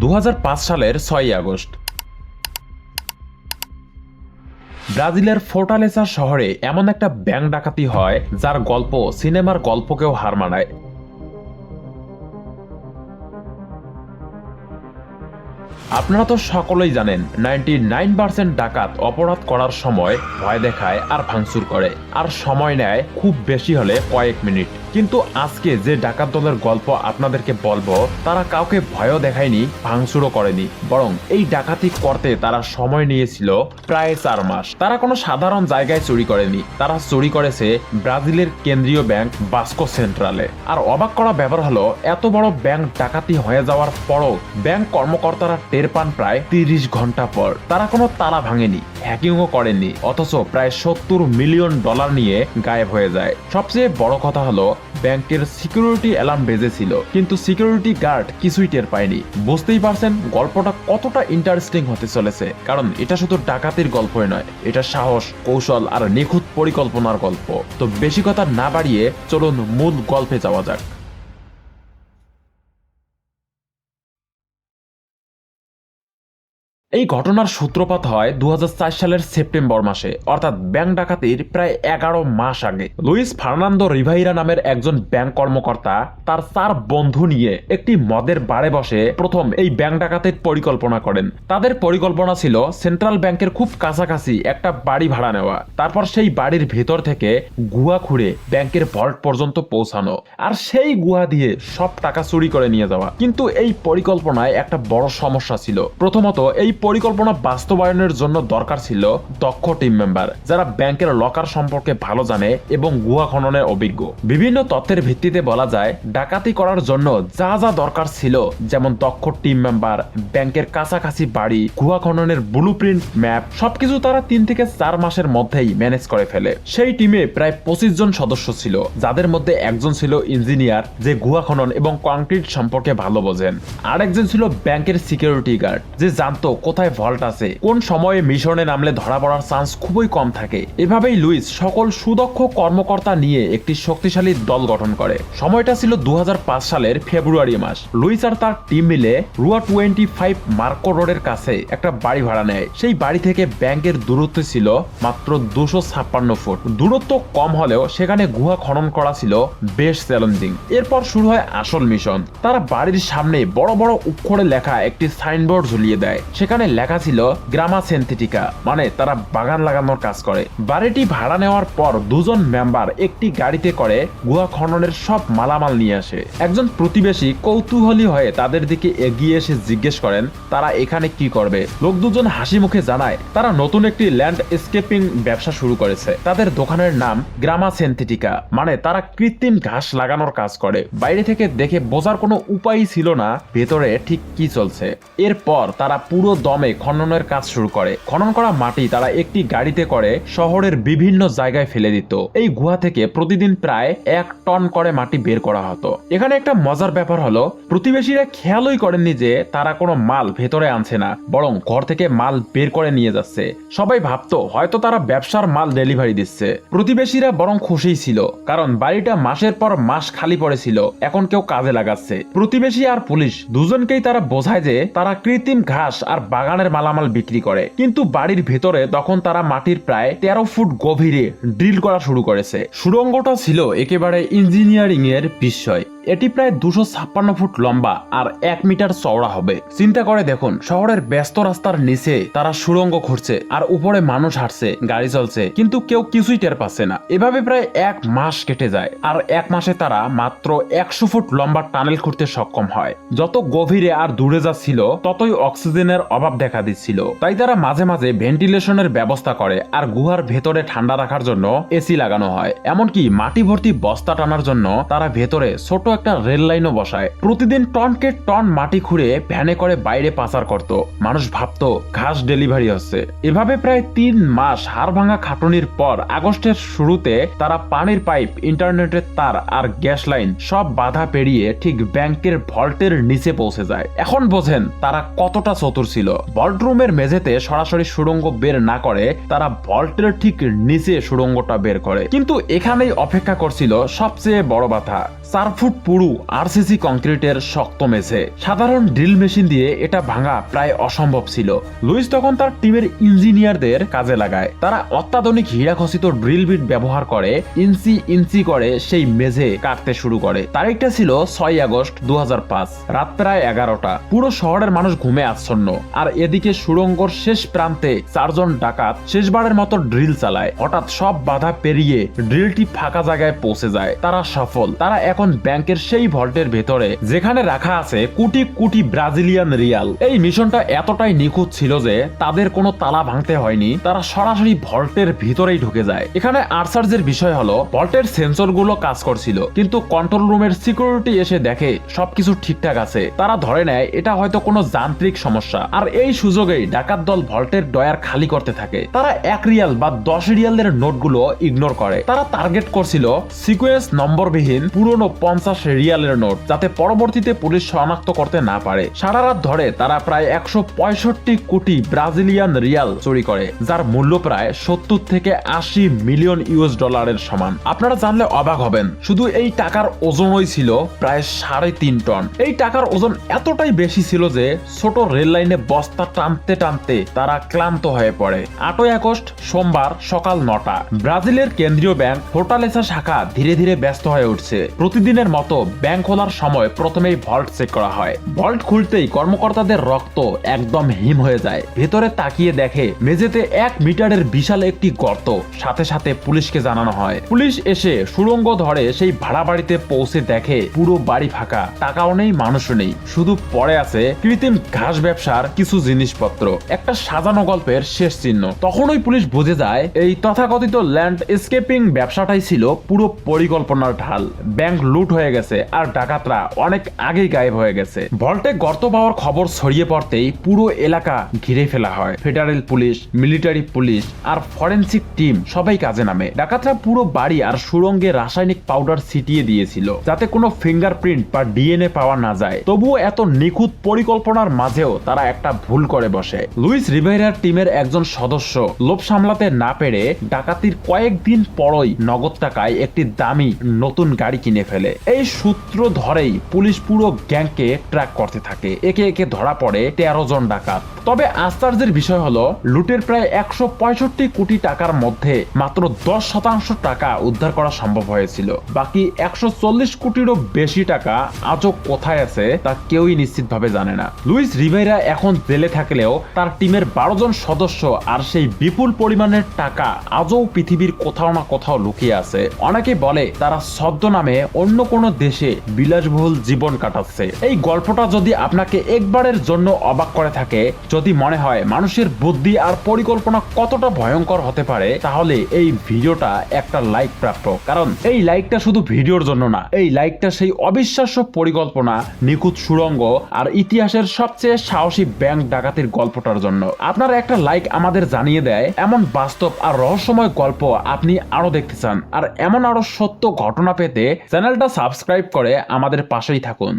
2005 সালের 6 আগস্ট ব্রাজিলের ফোর্টালেসা শহরে এমন একটা ব্যাংক ডাকাতি হয় যার গল্প সিনেমার গল্পকেও হার মানায়। আপনারা তো সকলেই জানেন 99% ডাকাত অপরাধ করার সময় ভয় দেখায় আর ভাঙচুর করে, আর সময় নেয় খুব বেশি হলে কয়েক মিনিট। কিন্তু আজকে যে ডাকাত দলের গল্প আপনাদেরকে বলবো, তারা কাউকে ভয়ও দেখায়নি, ভাঙচুরও করেনি, বরং এই ডাকাতি করতে তারা সময় নিয়েছিল প্রায় 4 মাস। তারা কোনো সাধারণ জায়গায় চুরি করেনি, তারা চুরি করেছে ব্রাজিলের কেন্দ্রীয় ব্যাংক বাস্কো সেন্ট্রালে। আর অবাক করা ব্যাপার হলো, এত বড় ব্যাংক ডাকাতি হয়ে যাওয়ার পরও ব্যাংক কর্মকর্তারা টের পান প্রায় 30 ঘন্টা পর। তারা কোনো তালা ভাঙেনি, হ্যাকিংও করেনি, অথচ প্রায় $70 মিলিয়ন নিয়ে গায়েব হয়ে যায়। সবচেয়ে বড় কথা হলো, ব্যাংকের সিকিউরিটি অ্যালার্ম বেজেছিল, কিন্তু সিকিউরিটি গার্ড কিছুই টের পায়নি। বুঝতেই পারছেন গল্পটা কতটা ইন্টারেস্টিং হতে চলেছে, কারণ এটা শুধু ডাকাতির গল্পই নয়, এটা সাহস, কৌশল আর নিখুঁত পরিকল্পনার গল্প। তো বেশি কথা না বাড়িয়ে চলুন মূল গল্পে যাওয়া যাক। এই ঘটনার সূত্রপাত হয় 2004 সালের সেপ্টেম্বর মাসে, অর্থাৎ ব্যাংক ডাকাতির প্রায় 11 মাস আগে। লুইস ফার্নান্দো রিভাইরা নামের একজন ব্যাংক কর্মকর্তা তার 4 বন্ধু নিয়ে একটি মদের বারে বসে প্রথম এই ব্যাংক ডাকাতির পরিকল্পনা করেন। তাদের পরিকল্পনা ছিল সেন্ট্রাল ব্যাংকের খুব কাছাকাছি একটা বাড়ি ভাড়া নেওয়া, তারপর সেই বাড়ির ভেতর থেকে গুহা খুঁড়ে ব্যাংকের ভল্ট পর্যন্ত পৌঁছানো, আর সেই গুহা দিয়ে সব টাকা চুরি করে নিয়ে যাওয়া। কিন্তু এই পরিকল্পনায় একটা বড় সমস্যা ছিল। প্রথমত, এই পরিকল্পনা বাস্তবায়নের জন্য দরকার ছিল দক্ষ টিম মেম্বার, যারা ব্যাংকের লকার সম্পর্কে ভালো জানে এবং গুহা খননে অভিজ্ঞ। বিভিন্ন তথ্যের ভিত্তিতে বলা যায়, ডাকাতি করার জন্য যা যা দরকার ছিল, যেমন দক্ষ টিম মেম্বার, ব্যাংকের কাছাকাছি বাড়ি, গুহা খননের ব্লুপ্রিন্ট, ম্যাপ, সবকিছু তারা 3 থেকে 4 মাসের মধ্যেই ম্যানেজ করে ফেলে। সেই টিমে প্রায় 25 জন সদস্য ছিল, যাদের মধ্যে একজন ছিল ইঞ্জিনিয়ার, যে গুহা খনন এবং কংক্রিট সম্পর্কে ভালো বোঝেন। আরেকজন ছিল ব্যাংকের সিকিউরিটি গার্ড, যে জানতো কোথায় ভল্ট আছে, কোন সময়ে মিশনে নামলে ধরা পড়ার চান্স খুবই কম থাকে। এভাবেই লুইস সকল সুদক্ষ কর্মকর্তা নিয়ে একটি শক্তিশালী দল গঠন করে। সময়টা ছিল 2005 সালের ফেব্রুয়ারি মাস। লুইস আর তার টিম মিলে রুয়া 25 মার্কো রোডের কাছে একটা বাড়ি ভাড়া নেয়। সেই বাড়ি থেকে ব্যাংকের দূরত্ব ছিল মাত্র 256 ফুট। দূরত্ব কম হলেও সেখানে গুহা খনন করা ছিল বেশ চ্যালেঞ্জিং। এরপর শুরু হয় আসল মিশন। তারা বাড়ির সামনে বড় বড় অক্ষরে লেখা একটি সাইনবোর্ড ঝুলিয়ে দেয়। সেখানে লেখা ছিল গ্রামা সেন্থেটিকা, মানে তারা বাগান লাগানোর কাজ করে। বাড়িটি ভাড়া নেওয়ার পর 2 জন মেম্বার একটি গাড়িতে করে গুহা খননের সব মালামাল নিয়ে আসে। একজন প্রতিবেশী কৌতূহলী হয়ে তাদের দিকে এগিয়ে এসে জিজ্ঞেস করেন তারা এখানে কি করবে। লোক 2 জন হাসি মুখে জানায় তারা নতুন একটি ল্যান্ড স্কেপিং ব্যবসা শুরু করেছে। তাদের দোকানের নাম গ্রামা সেন্থেটিকা, মানে তারা কৃত্রিম ঘাস লাগানোর কাজ করে। বাইরে থেকে দেখে বোঝার কোনো উপায়ই ছিল না ভেতরে ঠিক কি চলছে। এরপর তারা পুরো দমে খননের কাজ শুরু করে। খনন করা মাটি তারা একটি গাড়িতে করে শহরের বিভিন্ন জায়গায় ফেলে দিত। এই গুহা থেকে প্রতিদিন প্রায় 1 টন করে মাটি বের করা হতো। এখানে একটা মজার ব্যাপার হলো, প্রতিবেশীরা খেয়ালই করেননি যে তারা কোনো মাল ভেতরে আনছে না, বরং ঘর থেকে মাল বের করে নিয়ে যাচ্ছে। সবাই ভাবতো হয়তো তারা ব্যবসার মাল ডেলিভারি দিচ্ছে। প্রতিবেশীরা বরং খুশিই ছিল, কারণ বাড়িটা মাসের পর মাস খালি পড়েছিল, এখন কেউ কাজে লাগাচ্ছে। প্রতিবেশী আর পুলিশ দুজনকেই তারা বোঝায় যে তারা কৃত্রিম ঘাস আর বাগানের মালামাল বিক্রি করে। কিন্তু বাড়ির ভেতরে তখন তারা মাটির প্রায় 13 ফুট গভীরে ড্রিল করা শুরু করেছে। সুড়ঙ্গটা ছিল একেবারে ইঞ্জিনিয়ারিং এর বিষয়। এটি প্রায় 256 ফুট লম্বা আর 1 মিটার চওড়া হবে। চিন্তা করে দেখুন, শহরের ব্যস্ত রাস্তার নিচে তারা সুড়ঙ্গ খুঁড়ছে, আর উপরে মানুষ হাঁটছে, গাড়ি চলছে, কিন্তু কেউ কিছুই টের পাচ্ছে না। এভাবে প্রায় 1 মাস কেটে যায়, আর 1 মাসে তারা মাত্র 100 ফুট লম্বা টানেল খুঁড়তে সক্ষম হয়। যত গভীরে আর দূরে যাচ্ছিল ততই অক্সিজেনের অভাব দেখা দিচ্ছিল। তাই তারা মাঝে মাঝে ভেন্টিলেশনের ব্যবস্থা করে, আর গুহার ভেতরে ঠান্ডা রাখার জন্য এসি লাগানো হয়। এমনকি মাটি ভর্তি বস্তা টানার জন্য তারা ভেতরে ছোট একটা রেল লাইনও বসায়। প্রতিদিন টনকে টন মাটি খুঁড়ে ভ্যানে করে বাইরে পাচার করত। মানুষ ভাবতো ঘাস ডেলিভারি হচ্ছে। এভাবে প্রায় 3 মাস হাড় ভাঙা খাটুনির পর আগস্টের শুরুতে তারা পানির পাইপ, ইন্টারনেটের তার আর গ্যাস লাইন সব বাধা পেরিয়ে ঠিক ব্যাংকের ভল্টের নিচে পৌঁছে যায়। এখন বোঝেন তারা কতটা চতুর ছিল। ভল্ট রুমের মেঝেতে সরাসরি সুড়ঙ্গ বের না করে তারা ভল্টের ঠিক নিচে সুড়ঙ্গটা বের করে। কিন্তু এখানেই অপেক্ষা করছিল সবচেয়ে বড় বাধা। 4 ফুট পুরু আরসিসি কংক্রিটের শক্ত মেঝে। সাধারণ ড্রিল মেশিন দিয়ে এটা ভাঙা প্রায় অসম্ভব ছিল। লুইস তখন তার টিমের ইঞ্জিনিয়ারদের কাজে লাগায়। তারা অত্যাধুনিক হীরাখচিত ড্রিল বিট ব্যবহার করে ইঞ্চি ইঞ্চি করে সেই মেঝে কাটতে শুরু করে। তারিখটা ছিল 6 আগস্ট 2005, রাত প্রায় 11টা। পুরো শহরের মানুষ ঘুমে আচ্ছন্ন। আর এদিকে সুড়ঙ্গর শেষ প্রান্তে 4 জন ডাকাত শেষবারের মতো ড্রিল চালায়। হঠাৎ সব বাধা পেরিয়ে ড্রিলটি ফাঁকা জায়গায় পৌঁছে যায়। তারা সফল। তারা এখন ব্যাংকের সেই ভল্টের ভেতরে, যেখানে রাখা আছে কোটি কোটি ব্রাজিলিয়ান রিয়াল। এই মিশনটা এতটাই নিখুঁত ছিল যে তাদের কোনো তালা ভাঙতে হয়নি। তারা সরাসরি ভল্টের ভিতরেই ঢুকে যায়। এখানে আশ্চর্যের বিষয় হলো ভল্টের সেন্সরগুলো কাজ করছিল, কিন্তু কন্ট্রোল রুমের সিকিউরিটি এসে দেখে সবকিছু ঠিকঠাক আছে। তারা ধরে নেয় এটা হয়তো কোনো যান্ত্রিক সমস্যা। আর এই সুযোগেই ডাকাত দল ভল্টের ডয়ার খালি করতে থাকে। তারা 1 রিয়াল বা 10 রিয়ালের নোটগুলো ইগনোর করে। তারা টার্গেট করছিল সিকোয়েন্স নম্বরবিহীন পুরনো 50 রিয়ালের নোট, যাতে পরবর্তীতে পুলিশ শনাক্ত করতে না পারে। সারা রাত ধরে তারা প্রায় 165 কোটি ব্রাজিলিয়ান রিয়াল চুরি করে, যার মূল্য প্রায় 70 থেকে 80 মিলিয়ন ইউএস ডলারের সমান। আপনারা জানলে অবাক হবেন, শুধু এই টাকার ওজনই ছিল প্রায় 3.5 টন। এই টাকার ওজন এতটাই বেশি ছিল যে ছোট রেল লাইনে বস্তা টানতে টানতে তারা ক্লান্ত হয়ে পড়ে। 8 আগস্ট সোমবার সকাল 9টা। ব্রাজিলের কেন্দ্রীয় ব্যাংক ফোর্টালেসা শাখা ধীরে ধীরে ব্যস্ত হয়ে উঠছে। প্রতিদিনের মতো ব্যাংক খোলার সময় প্রথমেই ভল্ট চেক করা হয়। ভল্ট খুলতেই কর্মকর্তাদের রক্ত একদম হিম হয়ে যায়। ভেতরে তাকিয়ে দেখে মেঝেতে 1 মিটারের বিশাল একটি গর্ত। সাথে সাথে পুলিশকে জানানো হয়। পুলিশ এসে সুড়ঙ্গ ধরে সেই ভাড়া বাড়িতে পৌঁছে দেখে পুরো বাড়ি ফাঁকা। টাকাও নেই, মানুষও নেই, শুধু পড়ে আছে কৃত্রিম ঘাস ব্যবসার কিছু জিনিসপত্র। একটা সাজানো গল্পের শেষ চিহ্ন। তখনই পুলিশ বুঝে যায় এই তথাকথিত ল্যান্ড স্কেপিং ব্যবসাটাই ছিল পুরো পরিকল্পনার ঢাল। ব্যাংক লুট হয়ে গেছে আর ডাকাতরা অনেক আগেই গায়েব হয়ে গেছে। ভল্টে গর্ত পাওয়ার খবর ছড়িয়ে পড়তেই পুরো এলাকা ঘিরে ফেলা হয়। ফেডারেল পুলিশ, মিলিটারি পুলিশ আর ফরেনসিক টিম সবাই কাজে নামে। ডাকাতরা পুরো বাড়ি আর সুড়ঙ্গে রাসায়নিক পাউডার ছিটিয়ে দিয়েছিল, যাতে কোনো ফিঙ্গারপ্রিন্ট বা ডিএনএ পাওয়া না যায়। তবুও এত নিখুঁত পরিকল্পনার মাঝেও তারা একটা ভুল করে বসে। লুইস রিভেইরার টিমের একজন সদস্য লোভ সামলাতে না পেরে ডাকাতির কয়েকদিন পরই নগদ টাকায় একটি দামি নতুন গাড়ি কিনে ফেলে। এই সূত্র ধরেই পুলিশ পুরো গ্যাংকে ট্র্যাক করতে থাকে। একে একে ধরা পড়ে 13 জন ডাকাত। তবে আশ্চর্যের বিষয় হলো লুটের প্রায় 165 কোটি টাকার মধ্যে মাত্র 10% টাকা উদ্ধার করা সম্ভব হয়েছিল। বাকি 140 কোটিরও বেশি টাকা আজও কোথায় আছে তা কেউই নিশ্চিতভাবে জানে না। লুইস রিভেইরা এখন জেলে থাকলেও তার টিমের 12 জন সদস্য আর সেই বিপুল পরিমাণের টাকা আজও পৃথিবীর কোথাও না কোথাও লুকিয়ে আছে। অনেকে বলে তারা ছদ্মনামে অন্য কোনো দেশে বিলাসবহুল জীবন কাটাচ্ছে। এই গল্পটা যদি আপনাকে একবারের জন্য অবাক করে থাকে, যদি মনে হয় মানুষের বুদ্ধি আর পরিকল্পনা কতটা ভয়ঙ্কর হতে পারে, তাহলে এই ভিডিওটা একটা লাইক প্রাপ্য। কারণ এই লাইকটা শুধু ভিডিওর জন্য না, এই লাইকটা সেই অবিশ্বাস্য পরিকল্পনা, নিখুঁত সুড়ঙ্গ আর ইতিহাসের সবচেয়ে সাহসী ব্যাংক ডাকাতির গল্পটার জন্য। আপনার একটা লাইক আমাদের জানিয়ে দেয় এমন বাস্তব আর রহস্যময় গল্প আপনি আরো দেখতে চান। আর এমন আরো সত্য ঘটনা পেতে চ্যানেলটা সাবস্ক্রাইব করে আমাদের পাশেই থাকুন।